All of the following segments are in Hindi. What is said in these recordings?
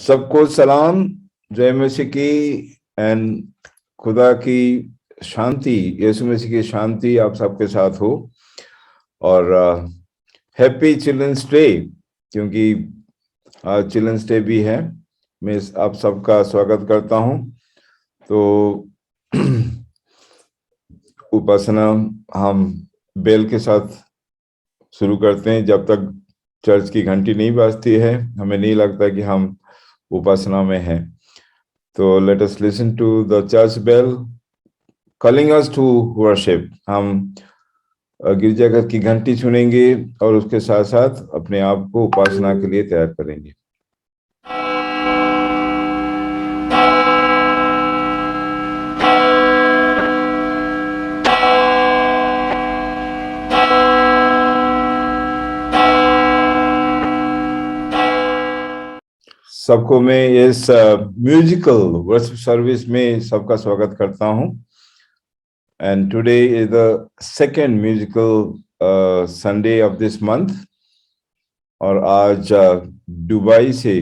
सबको सलाम, जय मसीह की एंड खुदा की शांति, यीशु मसीह की शांति आप सबके साथ हो। और हैप्पी चिल्ड्रंस डे, क्योंकि आज चिल्ड्रंस डे भी है। मैं आप सबका स्वागत करता हूं। तो उपासना हम बेल के साथ शुरू करते हैं। जब तक चर्च की घंटी नहीं बजती है, हमें नहीं लगता कि हम उपासना में हैं। तो let us listen to the church bell calling us to worship. हम गिरजाघर की घंटी सुनेंगे और उसके साथ साथ अपने आप को उपासना के लिए तैयार करेंगे। सबको मैं इस म्यूजिकल वर्शिप सर्विस में सबका स्वागत करता हूं। And today is the second musical Sunday off this month. और आज दुबई से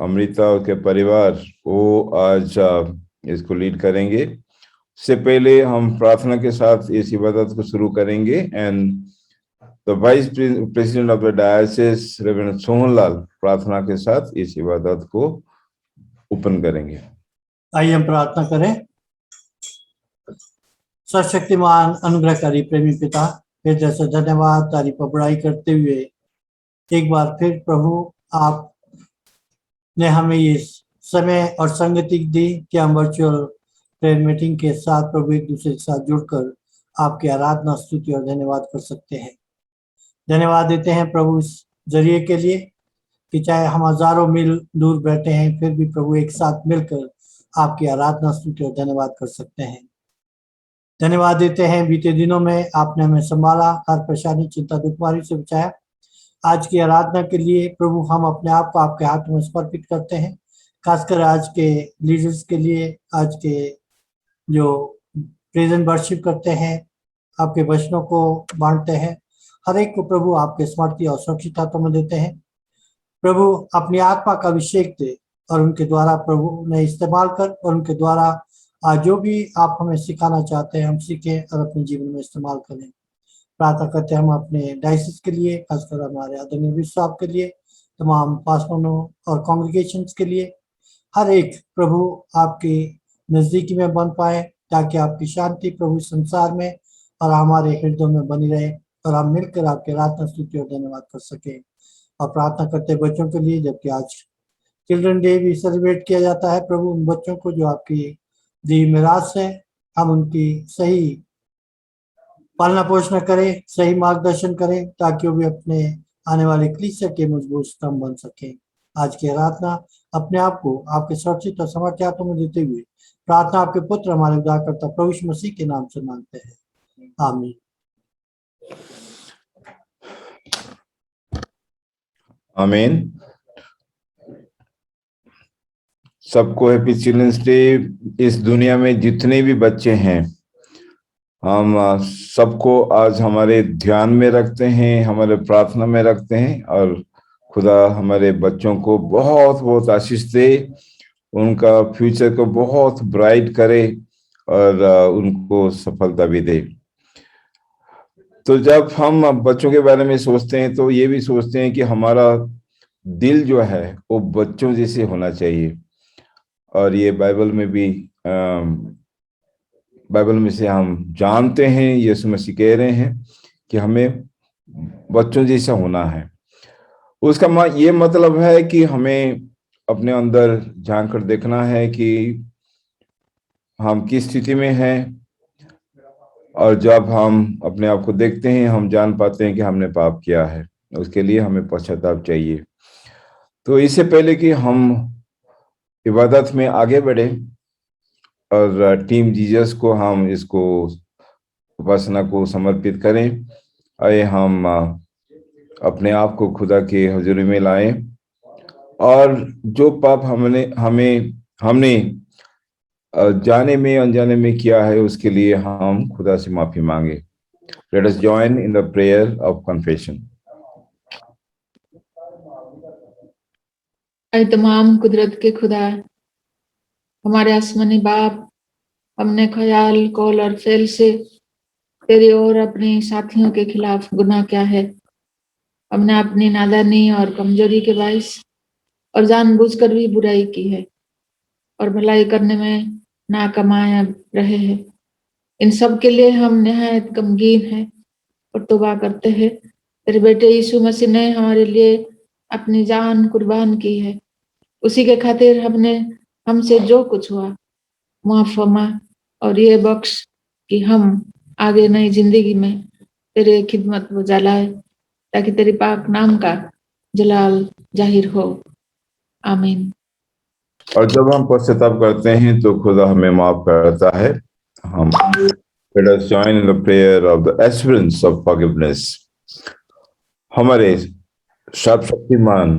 अमृता और के परिवार वो आज इसको लीड करेंगे। उससे पहले हम प्रार्थना के साथ इस इबादत को शुरू करेंगे। And the vice president of the डायोसिस reverend Sohanlal प्रार्थना के साथ इस इबादत को ओपन करेंगे। आइए हम प्रार्थना करें। सर्वशक्तिमान अनुग्रहकारी प्रेमी पिता, फिर जैसे धन्यवाद तारीफ और बड़ाई करते हुए एक बार फिर प्रभु आपने हमें ये समय और संगति दी कि हम वर्चुअल प्रेयर मीटिंग के साथ प्रभु एक दूसरे के साथ जुड़कर आपकी आराधना, स्तुति और धन्यवाद कर सकते हैं। धन्यवाद देते हैं प्रभु इस जरिए के लिए कि चाहे हम हजारों मील दूर बैठे हैं, फिर भी प्रभु एक साथ मिलकर आपकी आराधना, स्तुति और धन्यवाद कर सकते हैं। धन्यवाद देते हैं बीते दिनों में आपने हमें संभाला, हर परेशानी, चिंता, दुखमारी से बचाया। आज की आराधना के लिए प्रभु हम अपने आप को आपके हाथों में समर्पित करते हैं, खासकर आज के लीडर्स के लिए, आज के जो प्रेजेंट वर्शिप करते हैं, आपके वचनों को बांटते हैं, हर एक को प्रभु आपके स्मृति और सुरक्षित हाथों में देते हैं। प्रभु अपनी आत्मा का अभिषेक दे और उनके द्वारा प्रभु ने इस्तेमाल कर और उनके द्वारा आज जो भी आप हमें सिखाना चाहते हैं हम सीखें और अपने जीवन में इस्तेमाल करें। प्रार्थना करते हैं हम अपने डायसिस के लिए, खासकर हमारे आदरणीय विश्व साहब के लिए, तमाम पास्टरों और कांग्रेगेशंस के लिए, हर एक प्रभु आपकी नजदीकी में बन पाए, ताकि आपकी शांति प्रभु संसार में और हमारे हृदयों में बनी रहे और हम मिलकर आपके आराधना, स्तुति और धन्यवाद कर सके। और प्रार्थना करते बच्चों के लिए, जबकि आज चिल्ड्रन डे भी सेलिब्रेट किया जाता है, प्रभु उन बच्चों को जो आपकी दी मिराज है, हम उनकी सही पालना पोषण करें, सही मार्गदर्शन करें, ताकि वो भी अपने आने वाले कलीसिया के मजबूत स्तंभ बन सके। आज की आराधना अपने आप को आपके सुरक्षित और समर्थ हाथों में देते हुए प्रार्थना आपके पुत्र हमारे उद्धारकर्ता प्रभु यीशु मसीह के नाम से मांगते हैं, आमीन। आमीन। सबको हैप्पी चिल्ड्रंस डे। इस दुनिया में जितने भी बच्चे हैं, हम सबको आज हमारे ध्यान में रखते हैं, हमारे प्रार्थना में रखते हैं। और खुदा हमारे बच्चों को बहुत बहुत आशीष दे, उनका फ्यूचर को बहुत ब्राइट करे और उनको सफलता भी दे। तो जब हम बच्चों के बारे में सोचते हैं तो ये भी सोचते हैं कि हमारा दिल जो है वो बच्चों जैसे होना चाहिए। और ये बाइबल में भी बाइबल में से हम जानते हैं, यीशु मसीह कह रहे हैं कि हमें बच्चों जैसा होना है। उसका ये मतलब है कि हमें अपने अंदर झांक कर देखना है कि हम किस स्थिति में हैं। और जब हम अपने आप को देखते हैं, हम जान पाते हैं कि हमने पाप किया है। उसके लिए हमें पश्चाताप चाहिए। तो इससे पहले कि हम इबादत में आगे बढ़े और टीम जीसस को हम इसको उपासना को समर्पित करें, आइए हम अपने आप को खुदा के हजूरी में लाएं और जो पाप हमने जाने में अनजाने में किया है उसके लिए हम खुदा से माफी मांगे। Let us join in the prayer of confession. ऐ तमाम कुदरत के खुदा, हमारे आसमानी बाप, हमने ख्याल, कौल और फेल से तेरी और अपने साथियों के खिलाफ गुनाह किया है। हमने अपनी नादानी और कमजोरी के बाइस और जानबूझकर भी बुराई की है और भलाई करने में नाकामयाब रहे हैं। इन सब के लिए हम निहायत गमगीन हैं और तौबा करते हैं। तेरे बेटे यीशु मसीह ने हमारे लिए अपनी जान कुर्बान की है। उसी के खातिर हमसे जो कुछ हुआ माफ फरमा और ये बख्श कि हम आगे नई जिंदगी में तेरे खिदमत में जलाए, ताकि तेरे पाक नाम का जलाल जाहिर हो। आमीन। और जब हम पश्चाताप करते हैं तो खुदा हमें माफ करता है। हम let us join in the prayer of the assurance of forgiveness. हमारे सर्वशक्तिमान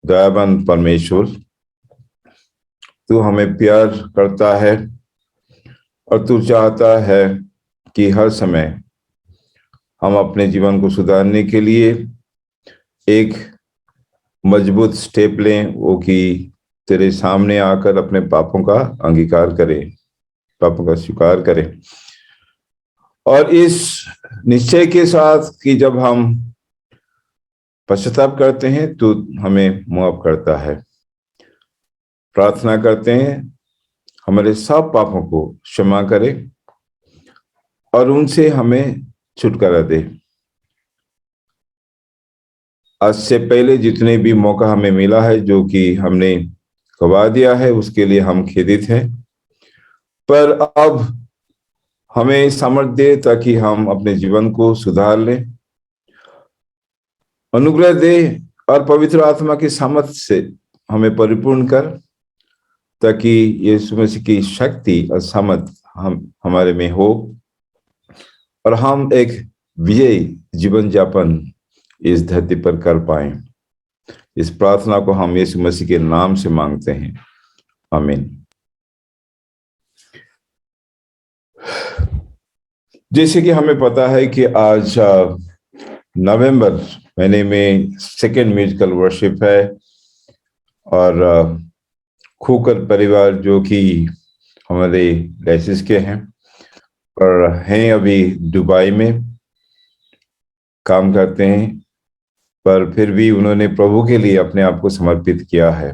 दयावान परमेश्वर, तू हमें प्यार करता है और तू चाहता है कि हर समय हम अपने जीवन को सुधारने के लिए एक मजबूत स्टेप लें, वो कि तेरे सामने आकर अपने पापों का अंगीकार करें, पापों का स्वीकार करें, और इस निश्चय के साथ कि जब हम पश्चाताप करते हैं तो हमें माफ करता है। प्रार्थना करते हैं हमारे सब पापों को क्षमा करे और उनसे हमें छुटकारा दे। आज से पहले जितने भी मौका हमें मिला है जो कि हमने गवा दिया है, उसके लिए हम खेदित हैं, पर अब हमें सामर्थ्य दे ताकि हम अपने जीवन को सुधार लें। अनुग्रह दे और पवित्र आत्मा की सामर्थ्य से हमें परिपूर्ण कर, ताकि यीशु मसीह की शक्ति और सामर्थ्य हमारे में हो और हम एक विजयी जीवन यापन इस धरती पर कर पाए। इस प्रार्थना को हम यीशु मसीह के नाम से मांगते हैं, आमीन। जैसे कि हमें पता है कि आज नवंबर महीने में सेकेंड म्यूजिकल वर्शिप है और खूकर परिवार जो कि हमारे डायसिस के हैं और हैं अभी दुबई में काम करते हैं, पर फिर भी उन्होंने प्रभु के लिए अपने आप को समर्पित किया है।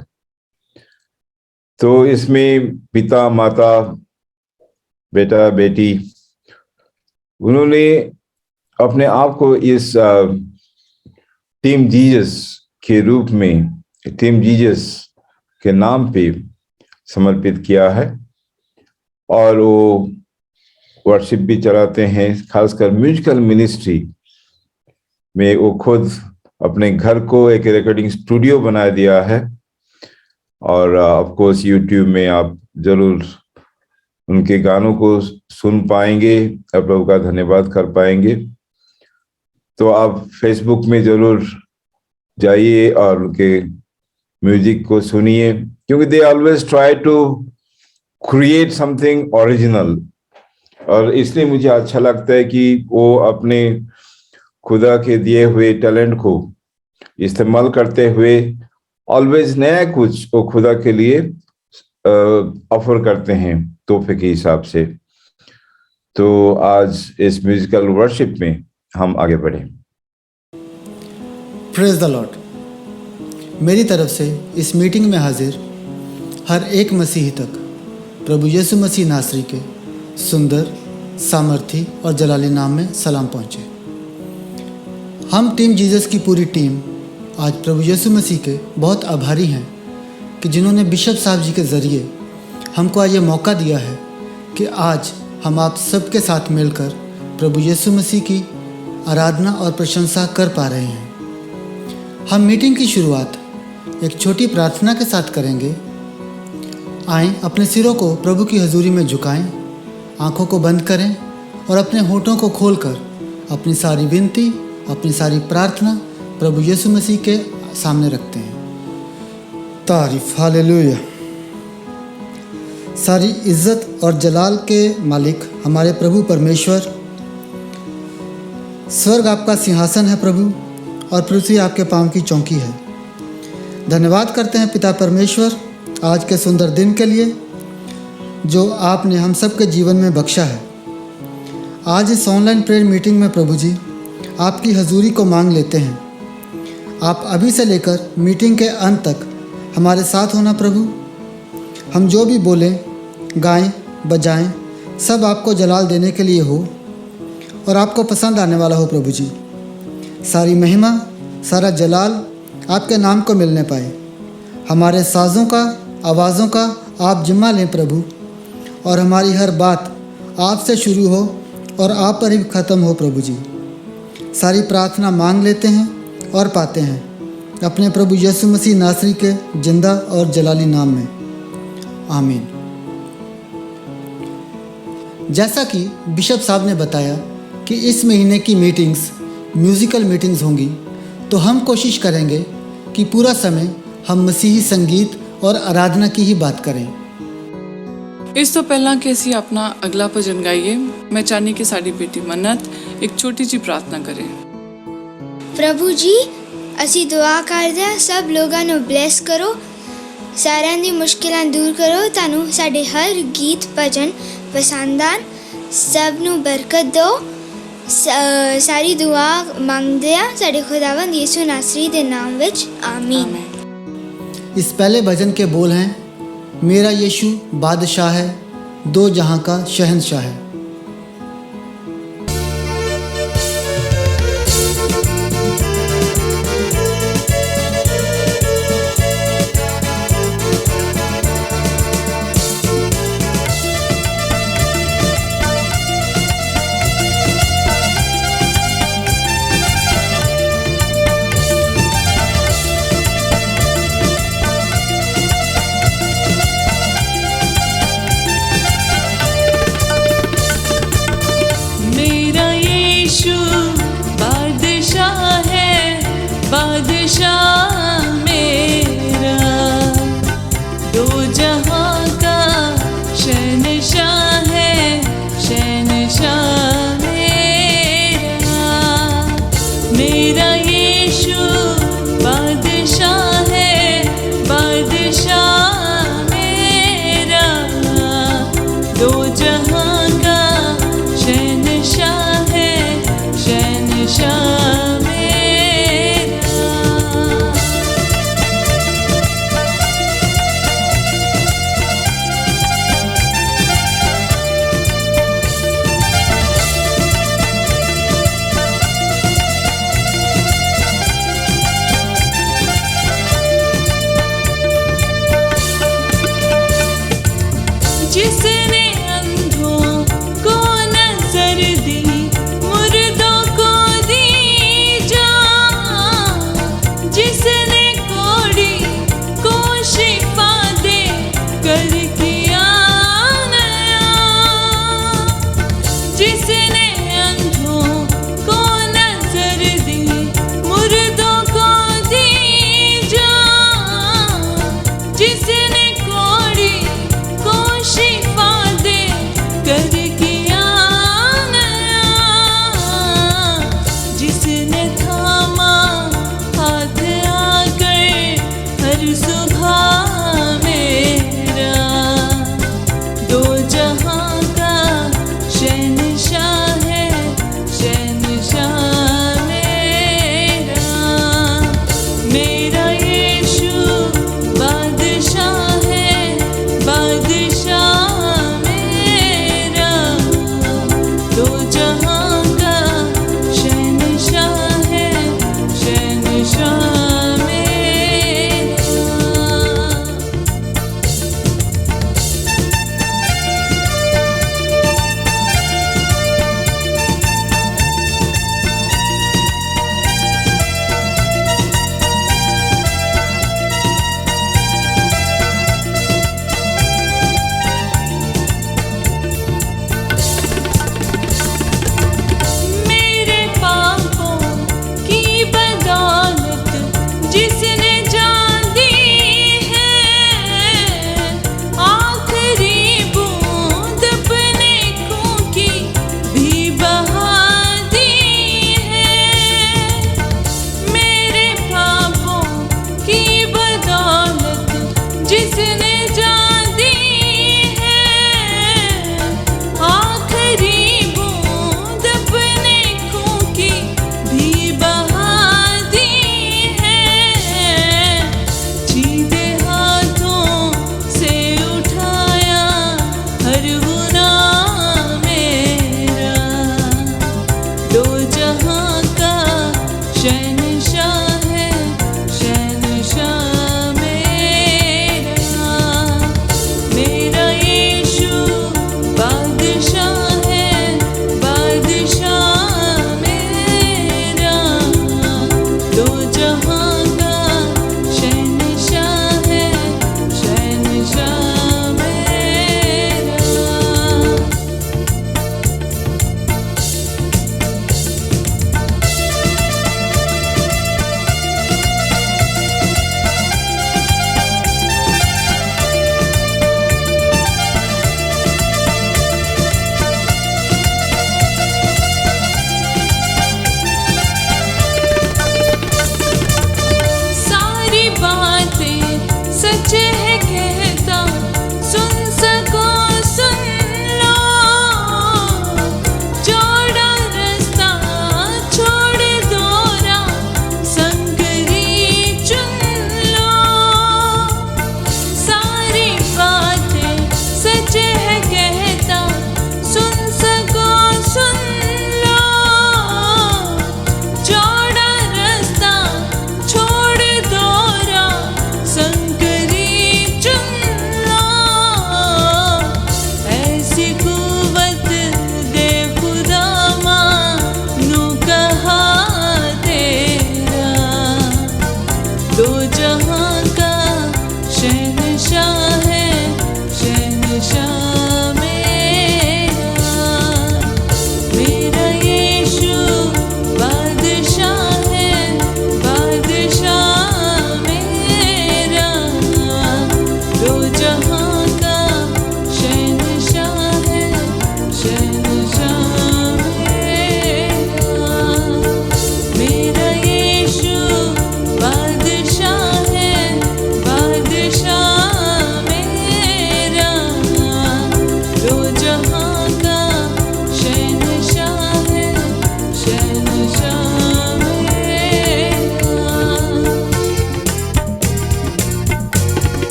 तो इसमें पिता माता बेटा बेटी उन्होंने अपने आप को इस टीम जीसस के रूप में, टीम जीसस के नाम पे समर्पित किया है और वो वर्शिप भी चलाते हैं। खासकर म्यूजिकल मिनिस्ट्री में वो खुद अपने घर को एक रिकॉर्डिंग स्टूडियो बना दिया है और ऑफ कोर्स यूट्यूब में आप जरूर उनके गानों को सुन पाएंगे और प्रभु का धन्यवाद कर पाएंगे। तो आप फेसबुक में जरूर जाइए और उनके म्यूजिक को सुनिए, क्योंकि they always try to create something original. और इसलिए मुझे अच्छा लगता है कि वो अपने खुदा के दिए हुए टैलेंट को इस्तेमाल करते हुए ऑलवेज नया कुछ वो खुदा के लिए ऑफर करते हैं तोहफे के हिसाब से। तो आज इस म्यूजिकल वर्शिप में हम आगे बढ़े। Praise the Lord. मेरी तरफ से इस मीटिंग में हाजिर हर एक मसीही तक प्रभु यीशु मसीह नासरी के सुंदर, सामर्थी और जलाली नाम में सलाम पहुँचे। हम टीम जीसस की पूरी टीम आज प्रभु यीशु मसीह के बहुत आभारी हैं कि जिन्होंने बिशप साहब जी के ज़रिए हमको आज ये मौका दिया है कि आज हम आप सबके साथ मिलकर प्रभु यीशु मसीह की आराधना और प्रशंसा कर पा रहे हैं। हम मीटिंग की शुरुआत एक छोटी प्रार्थना के साथ करेंगे। आएं, अपने सिरों को प्रभु की हजूरी में झुकाएं, आंखों को बंद करें और अपने होठों को खोलकर अपनी सारी विनती, अपनी सारी प्रार्थना प्रभु यीशु मसीह के सामने रखते हैं। तारीफ, हालेलुया। सारी इज्जत और जलाल के मालिक हमारे प्रभु परमेश्वर, स्वर्ग आपका सिंहासन है प्रभु और पृथ्वी आपके पांव की चौकी है। धन्यवाद करते हैं पिता परमेश्वर आज के सुंदर दिन के लिए जो आपने हम सब के जीवन में बख्शा है। आज इस ऑनलाइन प्रेयर मीटिंग में प्रभु जी आपकी हजूरी को मांग लेते हैं। आप अभी से लेकर मीटिंग के अंत तक हमारे साथ होना प्रभु। हम जो भी बोलें, गाएं, बजाएं, सब आपको जलाल देने के लिए हो और आपको पसंद आने वाला हो प्रभु जी। सारी महिमा, सारा जलाल आपके नाम को मिलने पाए। हमारे साज़ों का, आवाज़ों का आप जिम्मा लें प्रभु, और हमारी हर बात आपसे शुरू हो और आप पर ही ख़त्म हो प्रभु जी। सारी प्रार्थना मांग लेते हैं और पाते हैं अपने प्रभु यीशु मसीह नासरी के जिंदा और जलाली नाम में, आमीन। जैसा कि बिशप साहब ने बताया कि इस महीने की मीटिंग्स म्यूज़िकल मीटिंग्स होंगी, तो हम कोशिश करेंगे कि पूरा समय हम मसीही संगीत और आराधना की ही बात करें। ਇਸ ਤੋਂ ਪਹਿਲਾਂ ਕਿ ਅਸੀਂ ਆਪਣਾ ਅਗਲਾ ਭਜਨ ਗਾਈਏ, ਮੈਂ ਚਾਹਨੀ ਕਿ ਸਾਡੀ ਬੇਟੀ ਮੰਨਤ ਇੱਕ ਛੋਟੀ ਜਿਹੀ ਪ੍ਰਾਰਥਨਾ ਕਰੇ। ਪ੍ਰਭੂ ਜੀ, ਅਸੀਂ ਦੁਆ ਕਰਦੇ ਹਾਂ ਸਭ ਲੋਕਾਂ ਨੂੰ ਬਲੈਸ ਕਰੋ, ਸਾਰਿਆਂ ਦੀ ਮੁਸ਼ਕਿਲਾਂ ਦੂਰ ਕਰੋ, ਤੁਹਾਨੂੰ ਸਾਡੇ ਹਰ ਗੀਤ ਭਜਨ ਪਸੰਦ ਆਣ, ਸਭ ਨੂੰ ਬਰਕਤ ਦਿਓ। ਸਾਰੀ ਦੁਆ ਮੰਗਦੇ ਹਾਂ ਸਾਡੇ ਖੁਦਾਵੰਦ ਯਿਸੂ ਨਾਸਰੀ ਦੇ ਨਾਮ ਵਿੱਚ, आमीन। इस पहले भजन के बोल हैं, मेरा यीशु बादशाह है, दो जहां का शहंशाह है।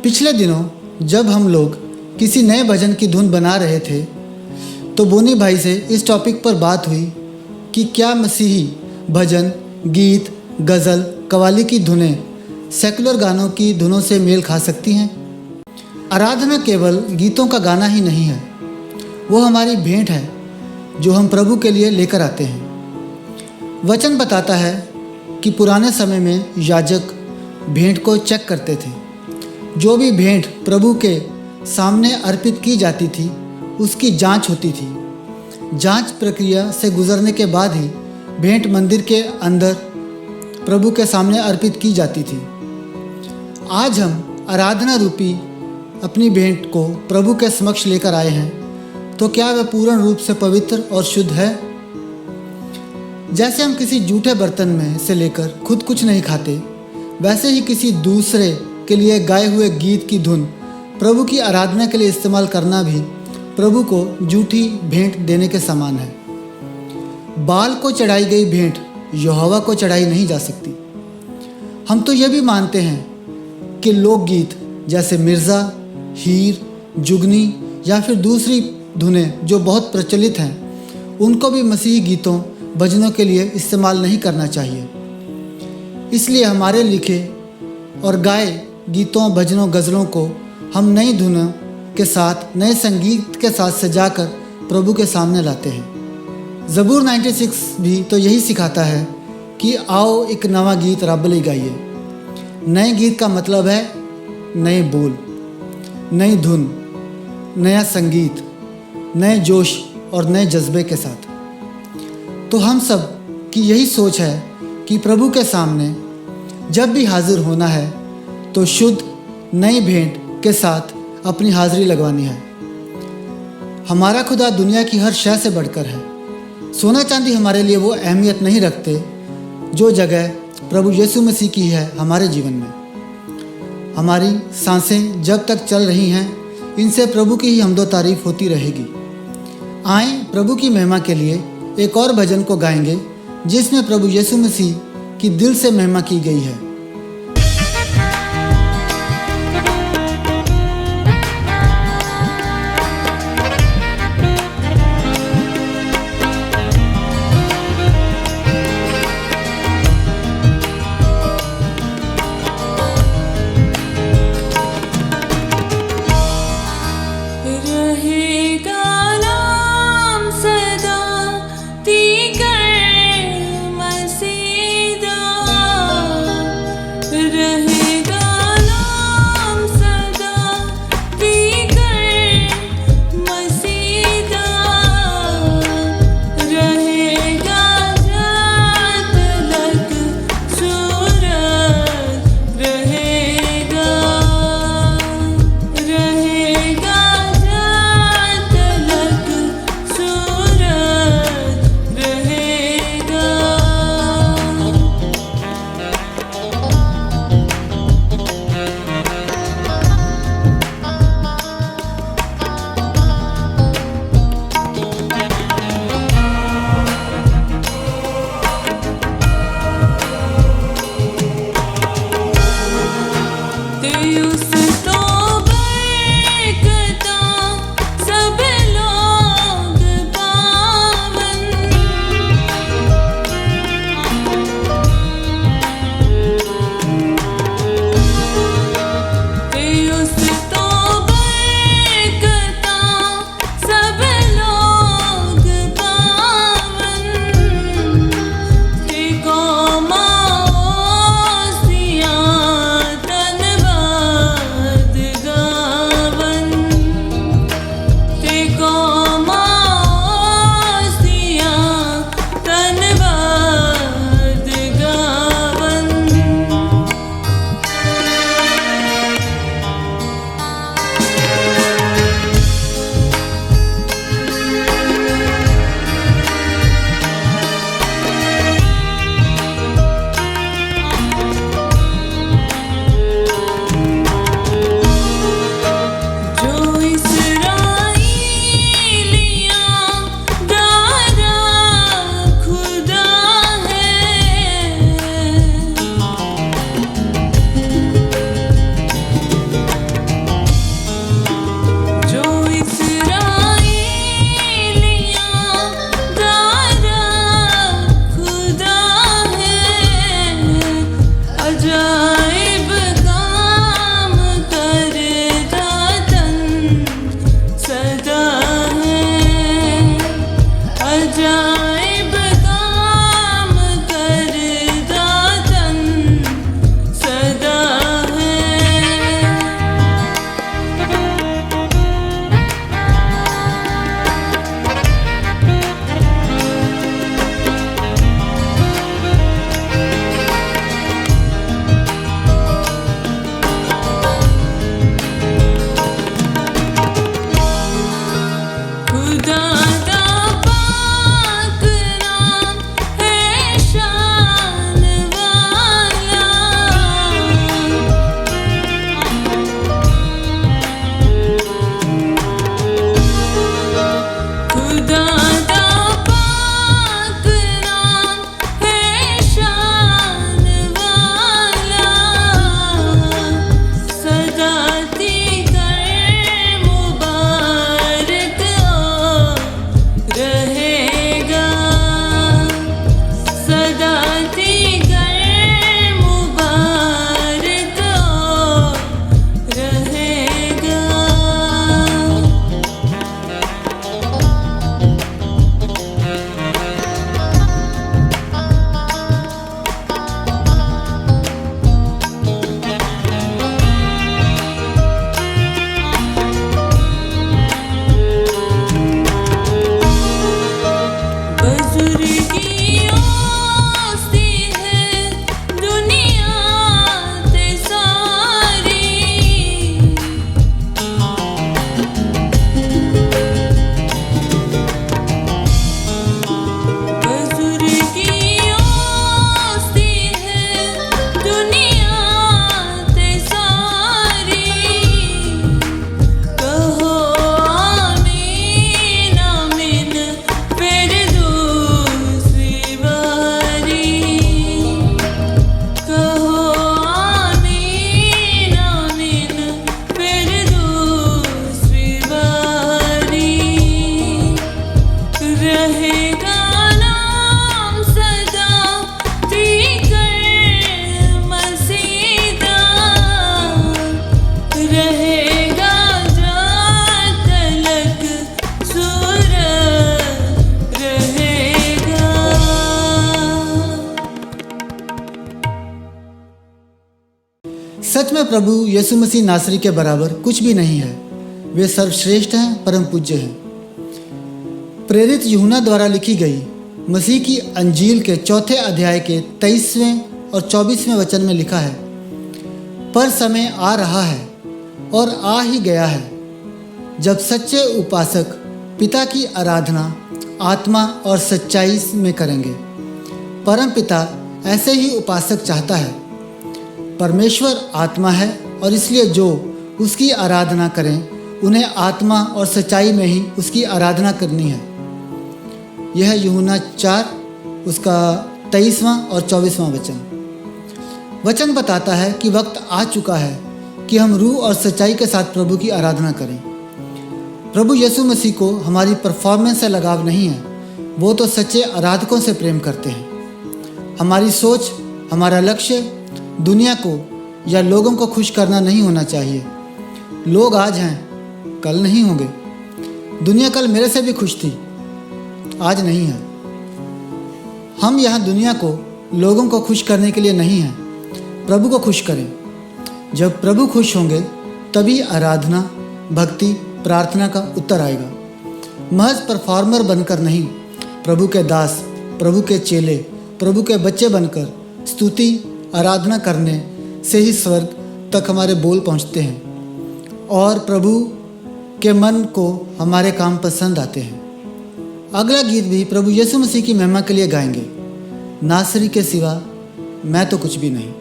पिछले दिनों जब हम लोग किसी नए भजन की धुन बना रहे थे तो बोनी भाई से इस टॉपिक पर बात हुई कि क्या मसीही भजन, गीत, गज़ल, कव्वाली की धुनें सेकुलर गानों की धुनों से मेल खा सकती हैं। आराधना केवल गीतों का गाना ही नहीं है, वो हमारी भेंट है जो हम प्रभु के लिए लेकर आते हैं। वचन बताता है कि पुराने समय में याजक भेंट को चेक करते थे। जो भी भेंट प्रभु के सामने अर्पित की जाती थी उसकी जांच होती थी। जांच प्रक्रिया से गुजरने के बाद ही भेंट मंदिर के अंदर प्रभु के सामने अर्पित की जाती थी। आज हम आराधना रूपी अपनी भेंट को प्रभु के समक्ष लेकर आए हैं, तो क्या वह पूर्ण रूप से पवित्र और शुद्ध है? जैसे हम किसी जूठे बर्तन में से लेकर खुद कुछ नहीं खाते, वैसे ही किसी दूसरे के लिए गाए हुए गीत की धुन प्रभु की आराधना के लिए इस्तेमाल करना भी प्रभु को झूठी भेंट देने के समान है। बाल को चढ़ाई गई भेंट यहोवा को चढ़ाई नहीं जा सकती। हम तो यह भी मानते हैं कि लोकगीत जैसे मिर्ज़ा, हीर, जुगनी या फिर दूसरी धुनें जो बहुत प्रचलित हैं, उनको भी मसीही गीतों, भजनों के लिए इस्तेमाल नहीं करना चाहिए। इसलिए हमारे लिखे और गाए गीतों, भजनों, गज़लों को हम नई धुनों के साथ, नए संगीत के साथ सजाकर प्रभु के सामने लाते हैं। ज़बूर 96 भी तो यही सिखाता है कि आओ एक नवा गीत रब ले गाइए। नए गीत का मतलब है नए बोल, नई धुन, नया संगीत, नए जोश और नए जज्बे के साथ। तो हम सब की यही सोच है कि प्रभु के सामने जब भी हाजिर होना है तो शुद्ध नई भेंट के साथ अपनी हाजिरी लगवानी है। हमारा खुदा दुनिया की हर शय से बढ़कर है। सोना चांदी हमारे लिए वो अहमियत नहीं रखते जो जगह प्रभु यीशु मसीह की है हमारे जीवन में। हमारी सांसें जब तक चल रही हैं, इनसे प्रभु की ही हमदो तारीफ होती रहेगी। आएँ प्रभु की महिमा के लिए एक और भजन को गाएंगे जिसमें प्रभु यीशु मसीह की दिल से महिमा की गई है। सदा थी कर मुबारक रहेगा। बुजुर्गियों सी है दुनिया ते सारी, बुजुर्गियों सी है दुनिया ते सारी, कहो आमीन आमीन फिर दूसरी बारी, कहो आमीन आमीन फिर दूसरी बारी, रहेगा नाम सदा तीकर मसीदा, रहेगा जब तलक सूरज रहेगा। सच में प्रभु यीशु मसीह नासरी के बराबर कुछ भी नहीं है। वे सर्वश्रेष्ठ हैं, परम पूज्य हैं। प्रेरित यूहन्ना द्वारा लिखी गई मसीह की अंजील के 4 अध्याय के 23वें और 24वें वचन में लिखा है, पर समय आ रहा है और आ ही गया है जब सच्चे उपासक पिता की आराधना आत्मा और सच्चाई में करेंगे। परम पिता ऐसे ही उपासक चाहता है। परमेश्वर आत्मा है और इसलिए जो उसकी आराधना करें उन्हें आत्मा और सच्चाई में ही उसकी आराधना करनी है। यह यूहन्ना 4 उसका 23वां और 24वां वचन बताता है कि वक्त आ चुका है कि हम रूह और सच्चाई के साथ प्रभु की आराधना करें। प्रभु यीशु मसीह को हमारी परफॉर्मेंस से लगाव नहीं है, वो तो सच्चे आराधकों से प्रेम करते हैं। हमारी सोच, हमारा लक्ष्य दुनिया को या लोगों को खुश करना नहीं होना चाहिए। लोग आज हैं, कल नहीं होंगे। दुनिया कल मेरे से भी खुश थी, आज नहीं है। हम यहाँ दुनिया को, लोगों को खुश करने के लिए नहीं हैं, प्रभु को खुश करें। जब प्रभु खुश होंगे तभी आराधना, भक्ति, प्रार्थना का उत्तर आएगा। महज परफॉर्मर बनकर नहीं, प्रभु के दास, प्रभु के चेले, प्रभु के बच्चे बनकर स्तुति आराधना करने से ही स्वर्ग तक हमारे बोल पहुँचते हैं और प्रभु के मन को हमारे काम पसंद आते हैं। अगला गीत भी प्रभु यीशु मसीह की महिमा के लिए गाएंगे। नासरी के सिवा मैं तो कुछ भी नहीं।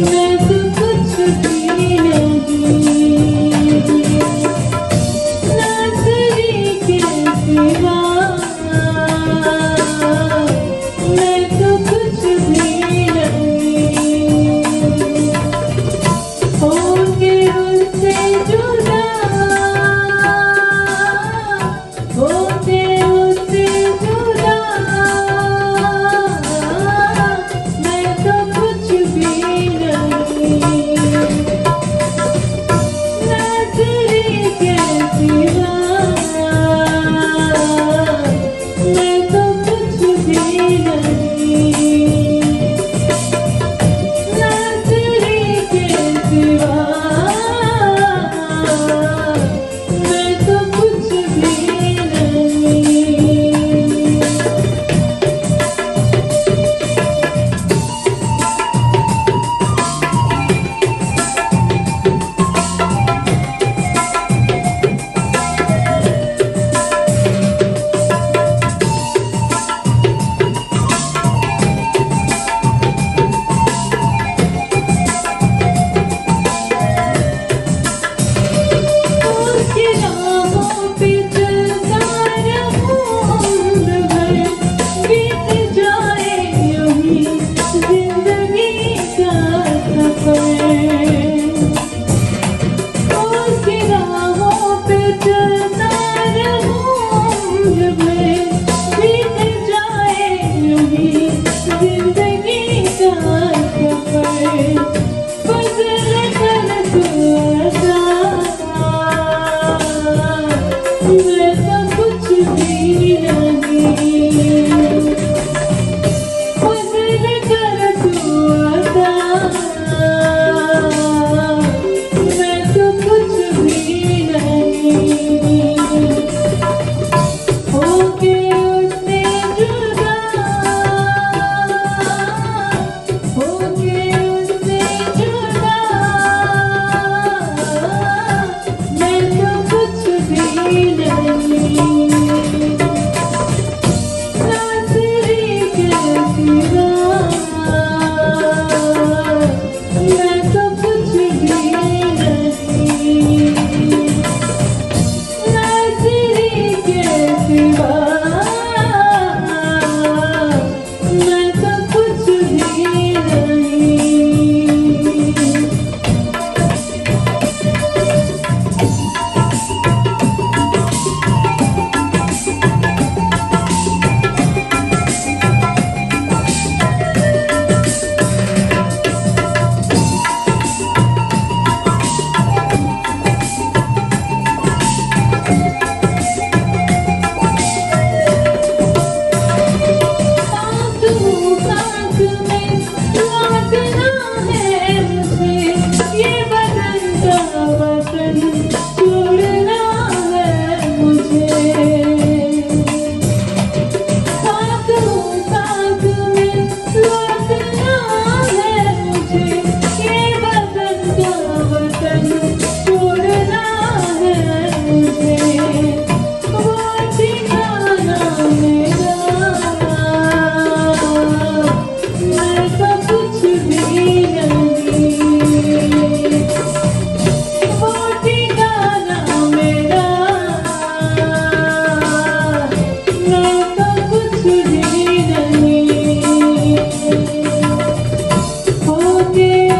मैं तो कुछ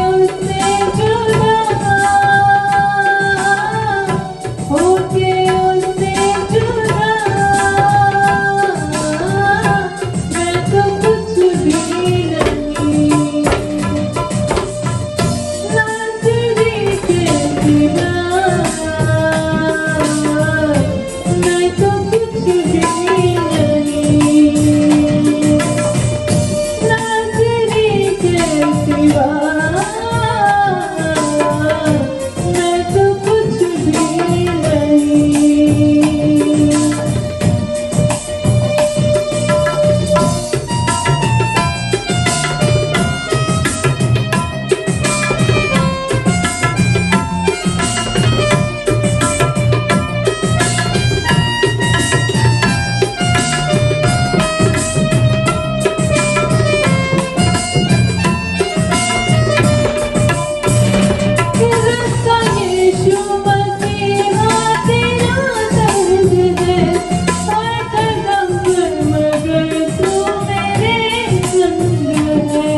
उससे जुदा, होके उससे जुदा, मैं तो कुछ भी नहीं। नाज़री के सिवा मैं तो कुछ भी नहीं। नाज़री के सिवा मैं तो कुछ भी नहीं। रास्ता यीशु मसीहा तेरा दर्द है, हर कदम पर मगर तू मेरे संग है।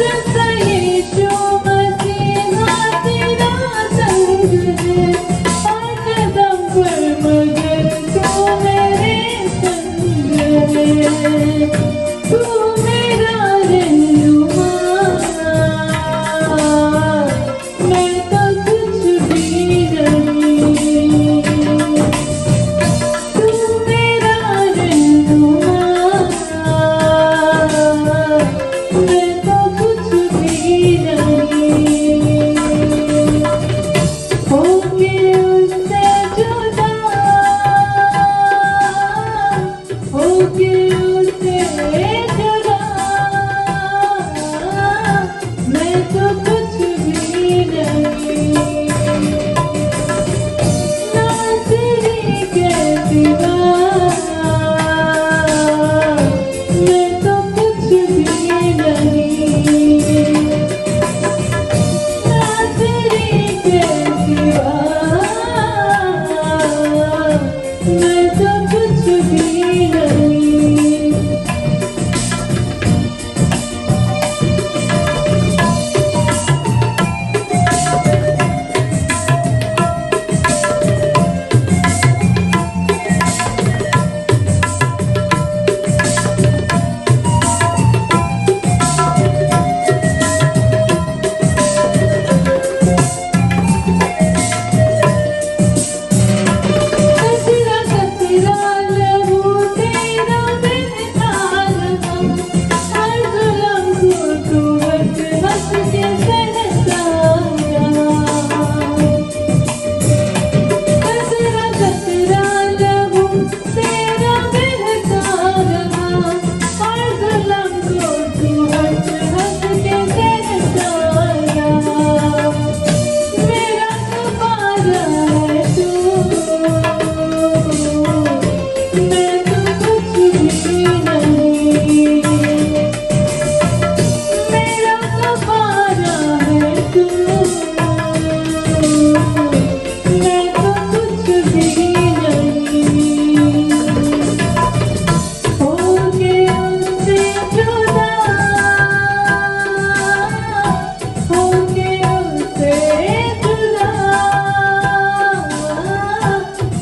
रास्ता यीशु मसीहा तेरा दर्द है, हर कदम पर मगर तू मेरे संग है। तू मेरा रहनुमा, मैं तो कुछ भी नहीं। तू मेरा रहनुमा, मैं तो कुछ भी नहीं। होके उससे जुदा, होके उससे जुदा, मैं तो कुछ भी नहीं। नाज़री के सिवा मैं तो कुछ भी नहीं। नाज़री के सिवा मैं तो कुछ भी नहीं। कतरा कतरा लहू तेरा बहता रहा, हर जुल्म को तू हंस हंस के सहता रहा। कतरा कतरा लहू तेरा बहता रहा, हर जुल्म को तू हंस हंस के सहता रहा। मेरा सहारा है तू, मैं तो कुछ भी नहीं। मेरा सहारा है तू, मैं तो कुछ भी नहीं। होके उससे जुदा, होके उससे जुदा,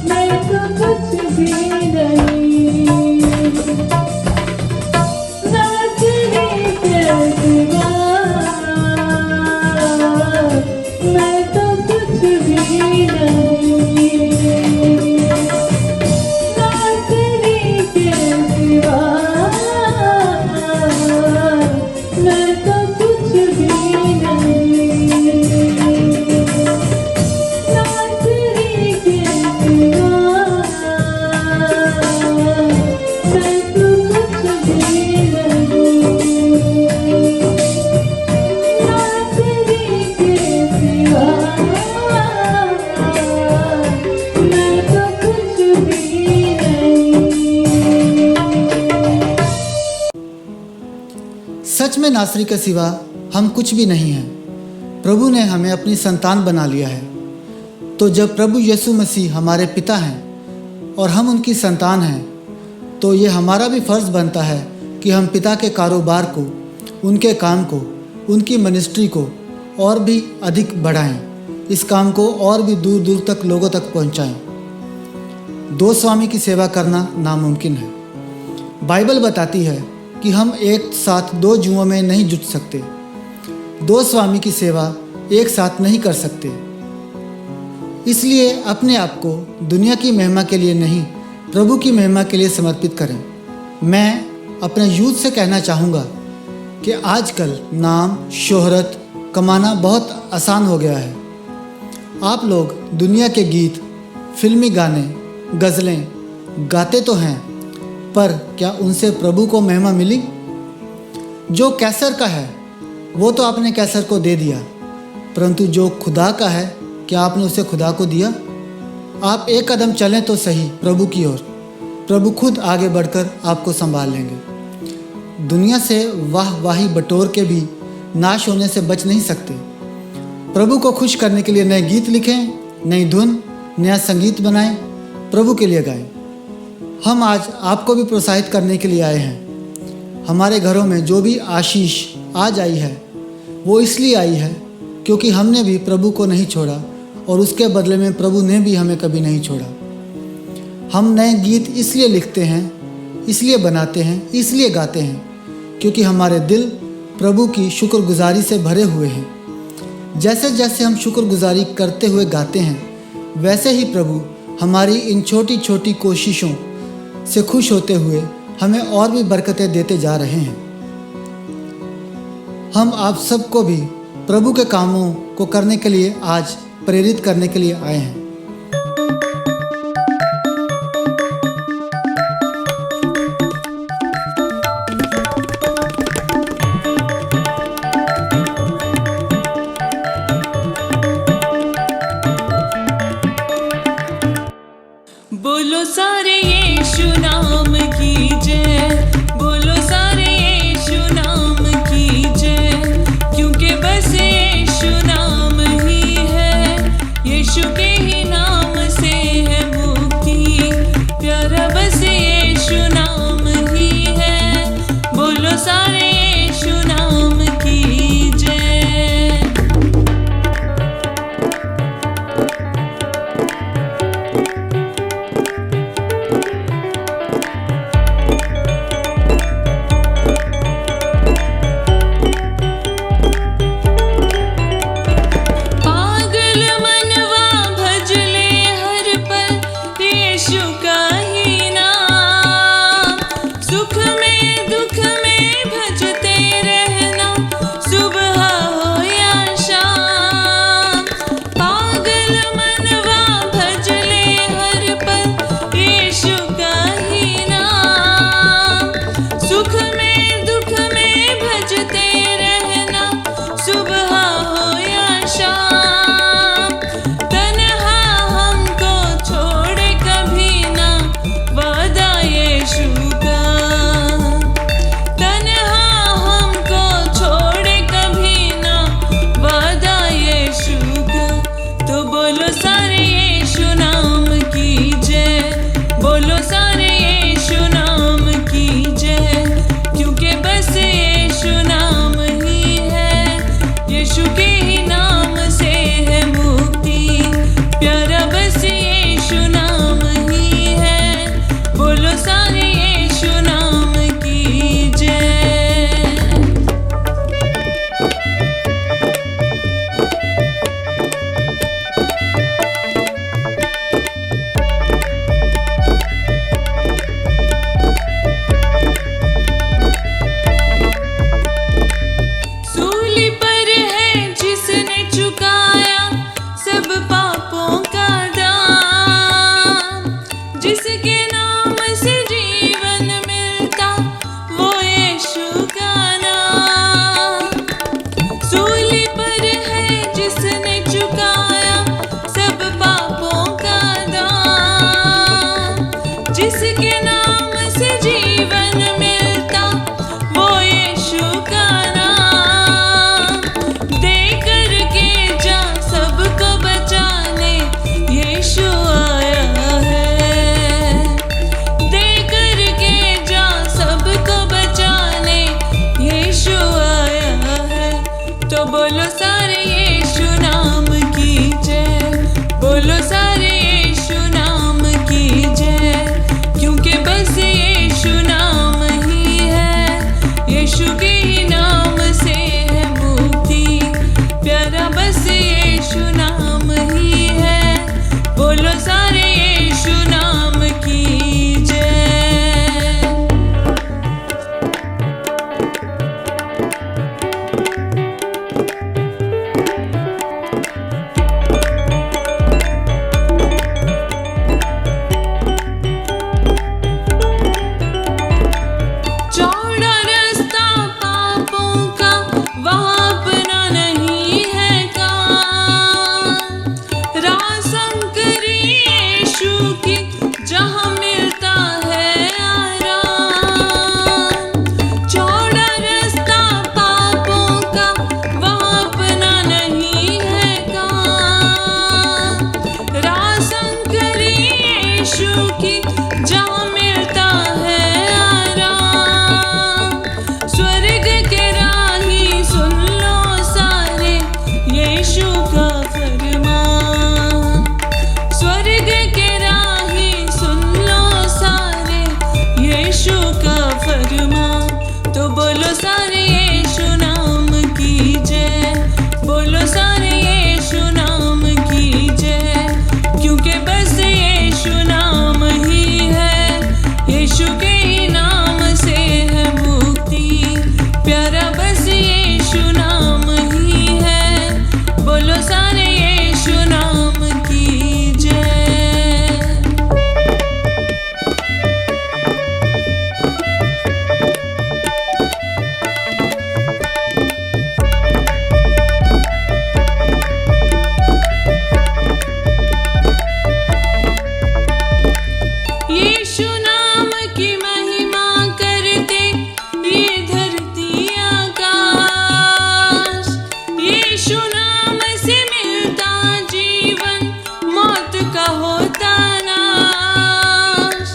मैं तो कुछ भी नहीं। नाज़री के सिवा मैं तो कुछ भी नहीं। नाज़री के सिवा मैं तो कुछ भी नहीं। नाज़री के सिवा मैं तो कुछ भी नहीं। नाज़री के सिवा मैं तो कुछ भी नहीं। सच में नासरी के सिवा हम कुछ भी नहीं हैं। प्रभु ने हमें अपनी संतान बना लिया है। तो जब प्रभु यीशु मसीह हमारे पिता हैं और हम उनकी संतान हैं, तो ये हमारा भी फ़र्ज़ बनता है कि हम पिता के कारोबार को उनके काम को, उनकी मिनिस्ट्री को और भी अधिक बढ़ाएं, इस काम को और भी दूर दूर तक लोगों तक पहुंचाएं। दो स्वामी की सेवा करना नामुमकिन है। बाइबल बताती है कि हम एक साथ दो जुओं में नहीं जुट सकते, दो स्वामी की सेवा एक साथ नहीं कर सकते। इसलिए अपने आप को दुनिया की महिमा के लिए नहीं, प्रभु की महिमा के लिए समर्पित करें। मैं अपने यूथ से कहना चाहूँगा कि आजकल नाम शोहरत कमाना बहुत आसान हो गया है। आप लोग दुनिया के गीत, फिल्मी गाने, गज़लें गाते तो हैं, पर क्या उनसे प्रभु को महिमा मिली? जो कैसर का है वो तो आपने कैसर को दे दिया, परंतु जो खुदा का है क्या आपने उसे खुदा को दिया? आप एक कदम चलें तो सही प्रभु की ओर, प्रभु खुद आगे बढ़कर आपको संभाल लेंगे। दुनिया से वाही बटोर के भी नाश होने से बच नहीं सकते। प्रभु को खुश करने के लिए नए गीत लिखें, नई धुन, नया संगीत बनाएं, प्रभु के लिए गाएं। हम आज आपको भी प्रोत्साहित करने के लिए आए हैं। हमारे घरों में जो भी आशीष आज आई है वो इसलिए आई है क्योंकि हमने भी प्रभु को नहीं छोड़ा और उसके बदले में प्रभु ने भी हमें कभी नहीं छोड़ा। हम नए गीत इसलिए लिखते हैं, इसलिए बनाते हैं, इसलिए गाते हैं क्योंकि हमारे दिल प्रभु की शुक्रगुजारी से भरे हुए हैं। जैसे जैसे हम शुक्रगुजारी करते हुए गाते हैं, वैसे ही प्रभु हमारी इन छोटी छोटी कोशिशों से खुश होते हुए हमें और भी बरकतें देते जा रहे हैं। हम आप सबको भी प्रभु के कामों को करने के लिए आज प्रेरित करने के लिए आए हैं। बोलो सारे यीशु नाम की जय, बोलो सारे यीशु नाम की जय, क्योंकि बस यीशु नाम ही है, यीशु के ही बोलो सारे यीशु नाम की जय, बोलो सारे यीशु नाम की जय, क्योंकि बस यीशु नाम ही है, यीशु के ही नाम से है मुक्ति, प्यारा बस यीशु नाम ही है, बोलो सारे यीशु नाम की जय। चौड़ा रास्ता पापों का, वहाँ अपना नहीं है काम, राह संकरी यीशु की, जहाँ मिलता है आराम। चौड़ा रास्ता पापों का, वहाँ अपना नहीं है काम, राह संकरी यीशु की, जहाँ मिलता है आराम। स्वर्ग के राही सुन लो सारे, यीशु का फरमान, स्वर्ग के राही सुन लो सारे, यीशु का फरमान। तो बोलो सारे यीशु नाम की जय, बोलो सारे यीशु नाम की जय, क्योंकि बस यीशु नाम ही है, यीशु के ही नाम से है मुक्ति, प्यारा बस यीशु नाम ही है, बोलो सारे यीशु नाम की जय। यीशु नाम की महिमा करते ये धरती आकाश, यीशु नाम से मिलता जीवन, मौत का होता नाश।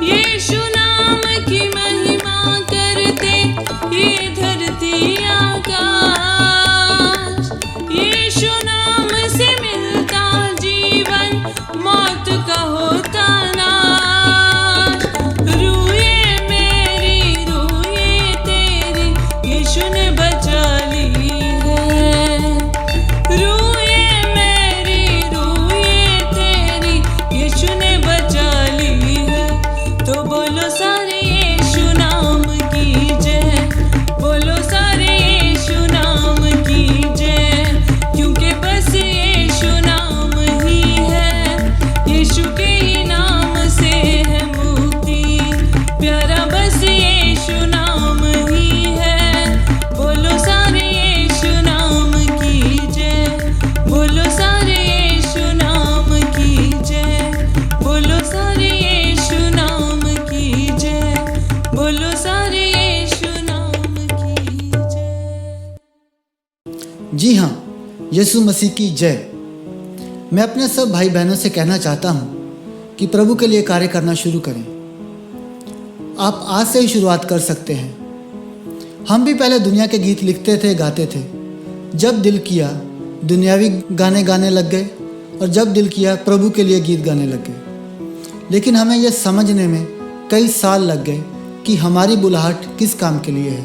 यीशु नाम की महिमा करते ये धरती आकाश, यीशु नाम से मिलता जीवन, मौत का होता नाश। रूए मेरी रूए तेरी, यीशु ने बचा ली है, रूए मेरी रूए तेरी, यीशु ने बचा ली है। तो बोलो सारे यीशु नाम की जय, बोलो सारे यीशु नाम की जय, क्योंकि बस यीशु नाम ही है, यीशु के ही नाम से है मुक्ति, प्यारा बस यीशु नाम ही है, बोलो सारे यीशु नाम की जय, बोलो सारे यीशु नाम की जय, बोलो सारे यीशु नाम की जय, बोलो सारे यीशु नाम की जय। जी हाँ, यीशु मसीह की जय। मैं अपने सब भाई बहनों से कहना चाहता हूँ कि प्रभु के लिए कार्य करना शुरू करें। आप आज से ही शुरुआत कर सकते हैं। हम भी पहले दुनिया के गीत लिखते थे, गाते थे। जब दिल किया दुनियावी गाने गाने लग गए, और जब दिल किया प्रभु के लिए गीत गाने लग गए। लेकिन हमें यह समझने में कई साल लग गए कि हमारी बुलाहट किस काम के लिए है।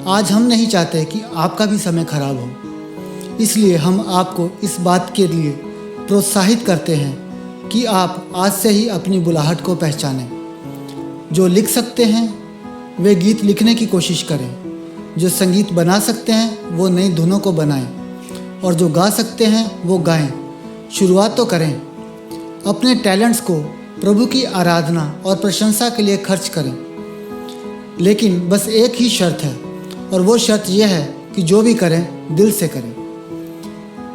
आज हम नहीं चाहते कि आपका भी समय खराब हो, इसलिए हम आपको इस बात के लिए प्रोत्साहित करते हैं कि आप आज से ही अपनी बुलाहट को पहचानें। जो लिख सकते हैं वे गीत लिखने की कोशिश करें, जो संगीत बना सकते हैं वो नई धुनों को बनाएं, और जो गा सकते हैं वो गाएं। शुरुआत तो करें। अपने टैलेंट्स को प्रभु की आराधना और प्रशंसा के लिए खर्च करें। लेकिन बस एक ही शर्त है, और वो शर्त यह है कि जो भी करें दिल से करें।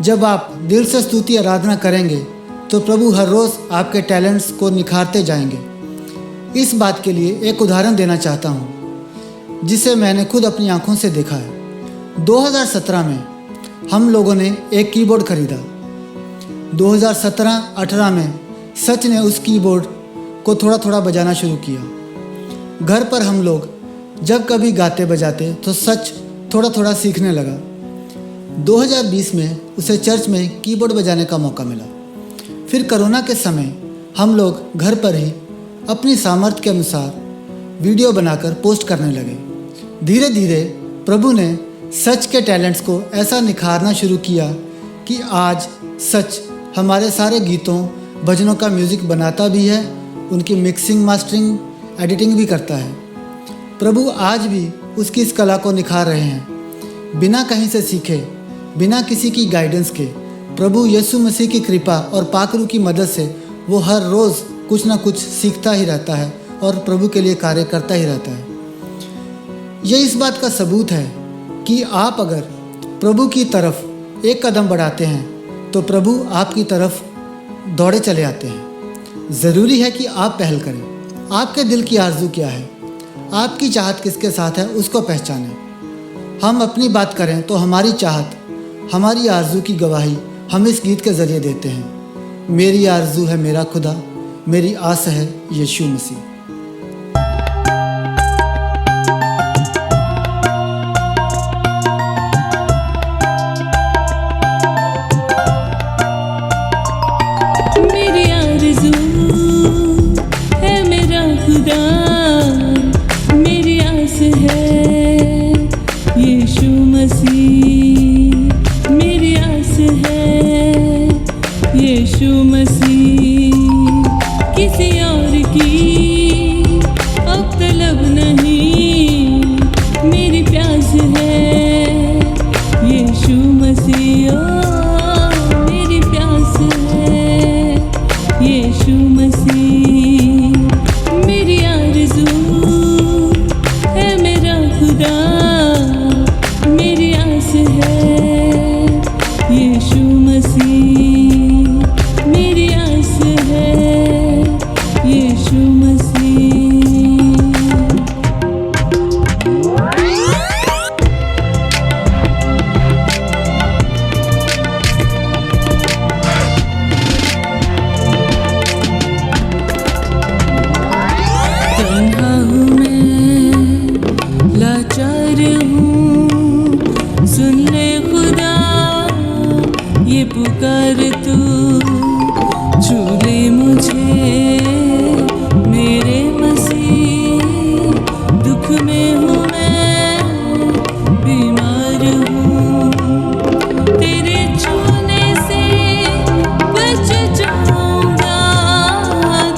जब आप दिल से स्तुति आराधना करेंगे तो प्रभु हर रोज़ आपके टैलेंट्स को निखारते जाएंगे। इस बात के लिए एक उदाहरण देना चाहता हूँ, जिसे मैंने खुद अपनी आंखों से देखा है। 2017 में हम लोगों ने एक कीबोर्ड खरीदा। 2017-18 में सच ने उस कीबोर्ड को थोड़ा थोड़ा बजाना शुरू किया। घर पर हम लोग जब कभी गाते बजाते तो सच थोड़ा थोड़ा सीखने लगा। 2020 में उसे चर्च में कीबोर्ड बजाने का मौका मिला। फिर कोरोना के समय हम लोग घर पर ही अपनी सामर्थ्य के अनुसार वीडियो बनाकर पोस्ट करने लगे। धीरे धीरे प्रभु ने सच के टैलेंट्स को ऐसा निखारना शुरू किया कि आज सच हमारे सारे गीतों भजनों का म्यूज़िक बनाता भी है, उनकी मिक्सिंग मास्टरिंग एडिटिंग भी करता है। प्रभु आज भी उसकी इस कला को निखार रहे हैं। बिना कहीं से सीखे, बिना किसी की गाइडेंस के, प्रभु यीशु मसीह की कृपा और पाकरू की मदद से वो हर रोज़ कुछ ना कुछ सीखता ही रहता है और प्रभु के लिए कार्य करता ही रहता है। ये इस बात का सबूत है कि आप अगर प्रभु की तरफ एक कदम बढ़ाते हैं तो प्रभु आपकी तरफ दौड़े चले आते हैं। ज़रूरी है कि आप पहल करें। आपके दिल की आरज़ू क्या है, आपकी चाहत किसके साथ है, उसको पहचानें। हम अपनी बात करें तो हमारी चाहत, हमारी आरज़ू की गवाही हम इस गीत के ज़रिए देते हैं। मेरी आरज़ू है मेरा खुदा, मेरी आस है यीशु मसीह। मेरी आरज़ू है मेरा खुदा, मेरी आस है यीशु मसीह, मेरी आस है यीशु मसीह। किसी और की अब तलब नहीं, मेरी प्यास है यीशु मसीह। ओ मेरी प्यास है यीशु मसीह। मेरी आरज़ू है मेरा खुदा, मेरी आस है यीशु मसीह, मेरी आस है यीशु मसीह। तन्हा हूँ मैं, लाचार हूँ, सुन ले खुदा ये पुकार तू। छू ले मुझे मेरे मसीह, दुख में हूँ मैं, बीमार हूँ। तेरे छूने से बच जाऊंगा,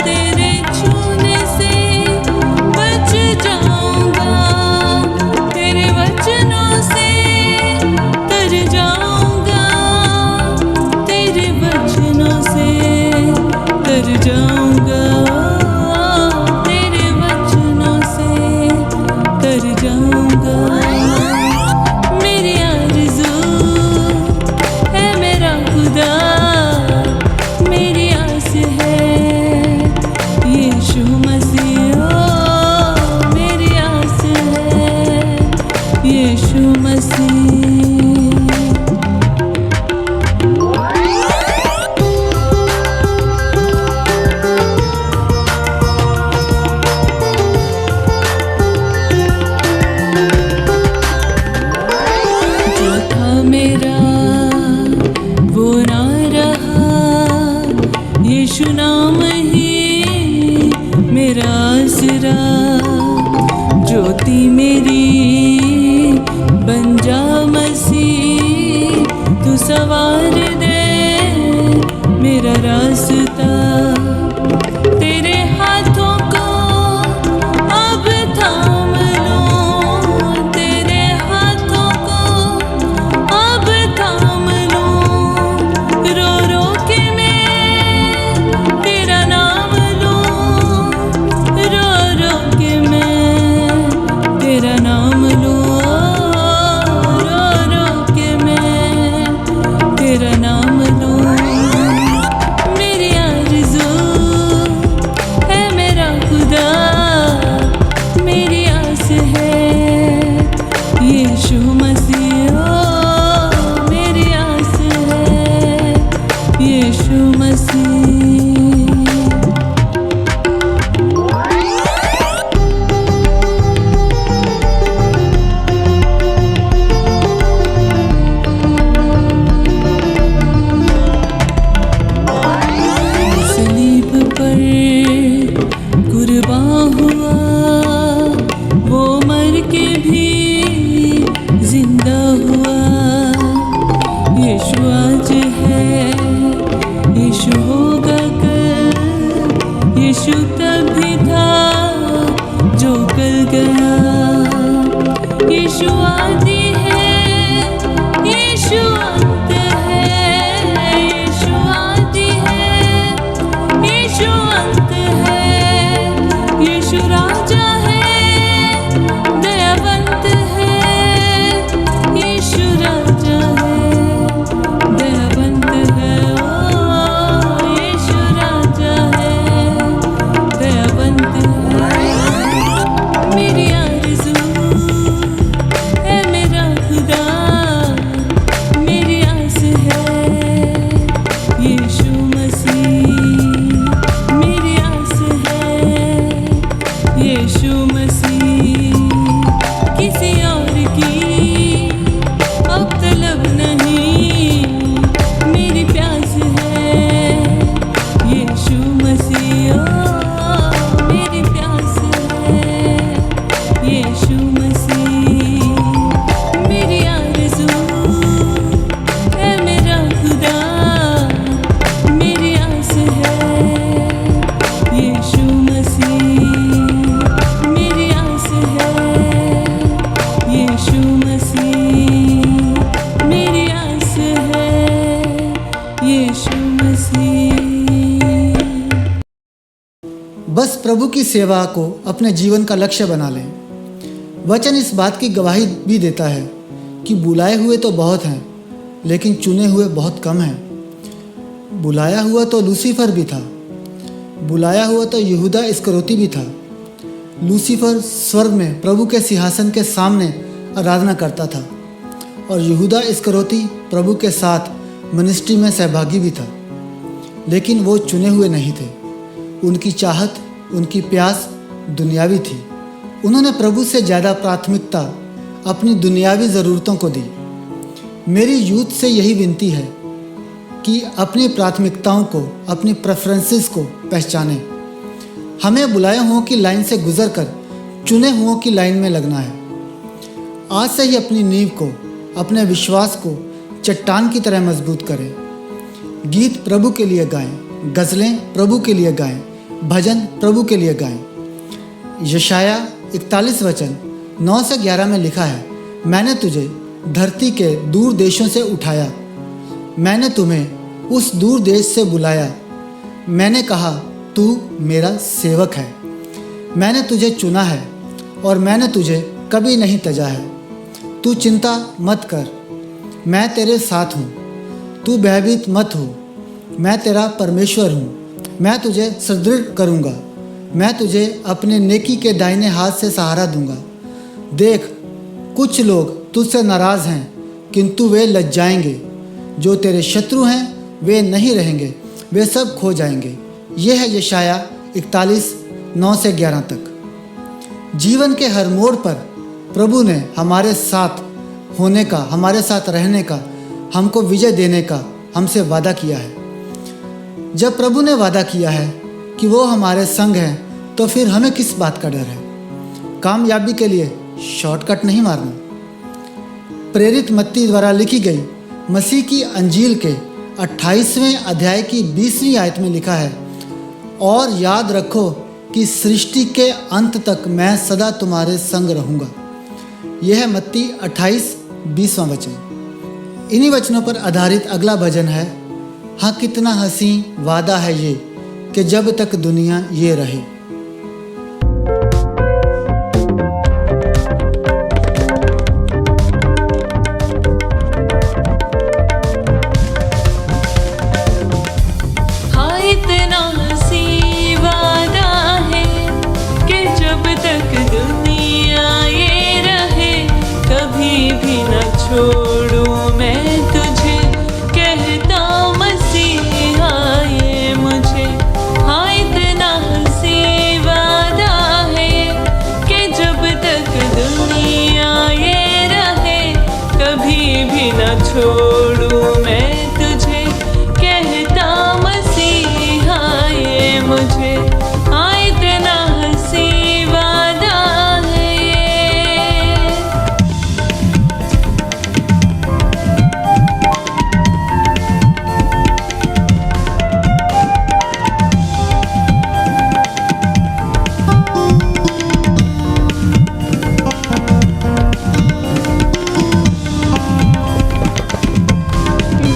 तेरे छूने से बच जाऊंगा, तेरे वचनों से तर जाऊंगा, तेरे वचनों से तर जाऊंगा, तेरे वचनों से तर जाऊंगा। मेरी आरज़ू है मेरा खुदा, मेरी आस है यीशु मसीह। ओ मेरी आस है यीशु मसीह। जो था मेरा वो ना रहा, यीशु नाम ही मेरा आसरा। ज्योति मेरी बन जा मसीह, तू सवार दे मेरा रास्ता। तेरे हाथों को अब थाम लूं, तेरे हाथों को अब थाम लूं। रो रो के मैं तेरा नाम लूं, रो रो के मैं तेरा नाम लूं, रो रो के मैं तेरा प्रभु की सेवा को अपने जीवन का लक्ष्य बना लें। वचन इस बात की गवाही भी देता है कि बुलाए हुए तो बहुत हैं, लेकिन चुने हुए बहुत कम हैं। बुलाया हुआ तो लूसीफर भी था, बुलाया हुआ तो यहूदा इस्करियोती भी था। लूसीफर स्वर्ग में प्रभु के सिंहासन के सामने आराधना करता था और यहूदा इस्करियोती प्रभु के साथ मिनिस्ट्री में सहभागी भी था, लेकिन वो चुने हुए नहीं थे। उनकी चाहत, उनकी प्यास दुनियावी थी। उन्होंने प्रभु से ज़्यादा प्राथमिकता अपनी दुनियावी ज़रूरतों को दी। मेरी यूथ से यही विनती है कि अपनी प्राथमिकताओं को, अपनी प्रेफरेंसेस को पहचानें। हमें बुलाए हुओं की लाइन से गुजरकर चुने हुओं की लाइन में लगना है। आज से ही अपनी नींव को, अपने विश्वास को चट्टान की तरह मजबूत करें। गीत प्रभु के लिए गाएं, गज़लें प्रभु के लिए गाएं, भजन प्रभु के लिए गाएं। यशाया 41 वचन 9 से 11 में लिखा है, मैंने तुझे धरती के दूर देशों से उठाया, मैंने तुम्हें उस दूर देश से बुलाया। मैंने कहा तू मेरा सेवक है। मैंने तुझे चुना है और मैंने तुझे कभी नहीं तजा है। तू चिंता मत कर, मैं तेरे साथ हूँ। तू भयभीत मत हो, मैं तेरा परमेश्वर हूँ। मैं तुझे सुदृढ़ करूँगा, मैं तुझे अपने नेकी के दाहिने हाथ से सहारा दूँगा। देख, कुछ लोग तुझसे नाराज़ हैं, किंतु वे लज जाएंगे। जो तेरे शत्रु हैं वे नहीं रहेंगे, वे सब खो जाएंगे। यह है यशाया 41 9 से 11 तक। जीवन के हर मोड़ पर प्रभु ने हमारे साथ होने का, हमारे साथ रहने का, हमको विजय देने का हमसे वादा किया है। जब प्रभु ने वादा किया है कि वो हमारे संग हैं, तो फिर हमें किस बात का डर है? कामयाबी के लिए शॉर्टकट नहीं मारना। प्रेरित मत्ती द्वारा लिखी गई मसीह की अंजील के 28वें अध्याय की 20वीं आयत में लिखा है, और याद रखो कि सृष्टि के अंत तक मैं सदा तुम्हारे संग रहूँगा। यह है मत्ती 28:20वां वचन। इन्हीं वचनों पर आधारित अगला भजन है, हाँ कितना हंसी वादा है ये कि जब तक दुनिया ये रहे। छोड़ूं मैं तुझे, कहता मसीहा ये मुझे। हाँ इतना हंसी वादा है कि जब तक दुनिया ये रहे, कभी भी न छोड़ूं मैं तुझे, कहता मसीहा ये मुझे। हाँ इतना हंसी वादा है ये।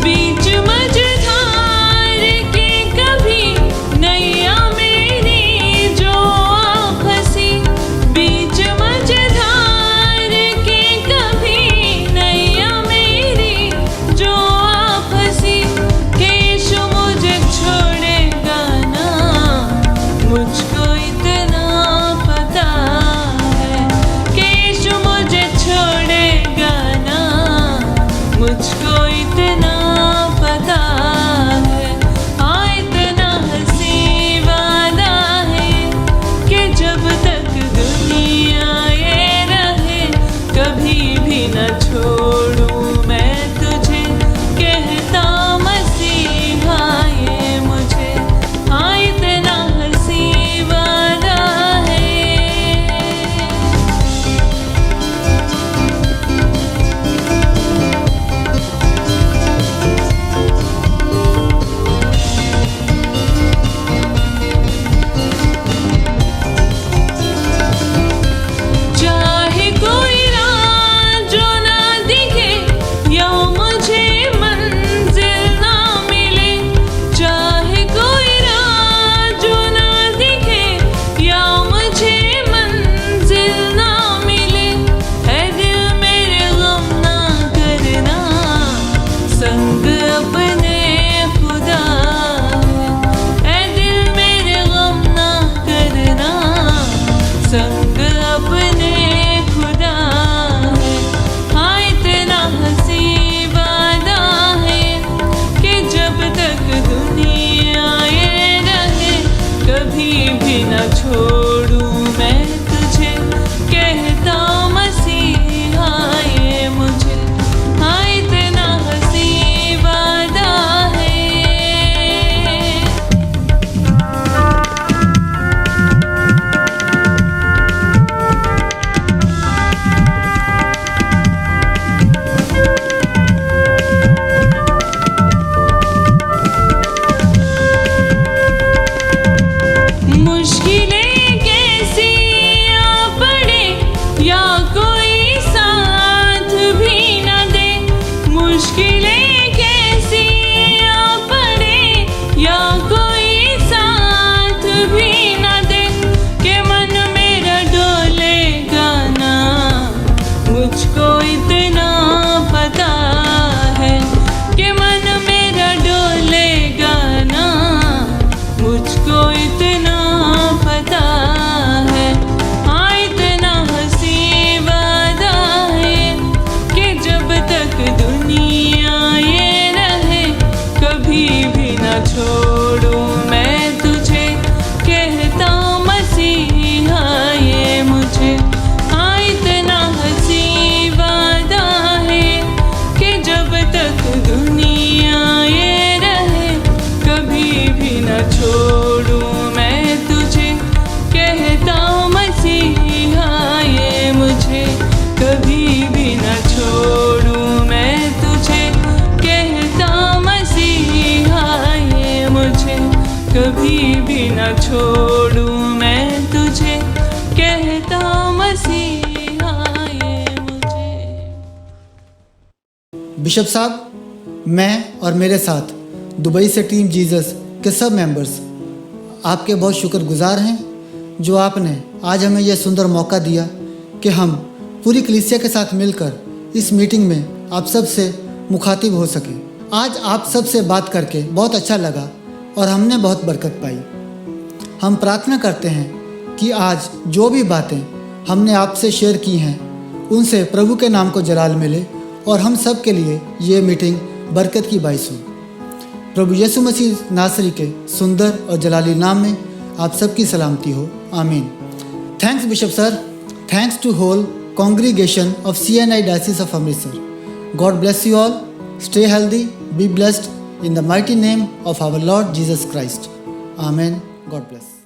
बीच मझधार की कभी नैया मेरी जो आ फंसी, बीच मझधार की कभी नैया मेरी जो आ फंसी, कि यीशु मुझे छोड़ेगा ना, मुझको इतना पता है। कि यीशु मुझे छोड़ेगा ना, मुझको इतना पता है। हाँ इतना हंसी वादा है कि जब तक दुनिया ये रहे, कभी भी न छोड़ूं मैं तुझे, कहता मसीहा ये मुझे। हाँ इतना हंसी वादा है। छोड़ूं मैं तुझे, कहता मसीहा ये मुझे। हाँ इतना हंसी वादा है कि जब तक दुनिया ये रहे, कभी भी न छोड़ूं मैं तुझे, कहता मसीहा ये मुझे। कभी भी न छोड़ूं मैं तुझे, कहता मसीहा ये मुझे। कभी भी न छोड़ूं मैं तुझे, कहता मसीहा ये मुझे। बिशप साहब, मैं और मेरे साथ दुबई से टीम जीसस के सब मेंबर्स आपके बहुत शुक्रगुजार हैं, जो आपने आज हमें यह सुंदर मौका दिया कि हम पूरी कलीसिया के साथ मिलकर इस मीटिंग में आप सब से मुखातिब हो सके। आज आप सब से बात करके बहुत अच्छा लगा और हमने बहुत बरकत पाई। हम प्रार्थना करते हैं कि आज जो भी बातें हमने आपसे शेयर की हैं, उनसे प्रभु के नाम को जलाल मिले और हम सब के लिए ये मीटिंग बरकत की बाइस हो। प्रभु यीशु मसीह नासरी के सुंदर और जलाली नाम में आप सबकी सलामती हो, आमीन। Thanks bishop sir, thanks to whole congregation of CNI Diocese of Amritsar. God bless you all. Stay healthy, be blessed in the mighty name of our Lord Jesus Christ. Amen. God bless.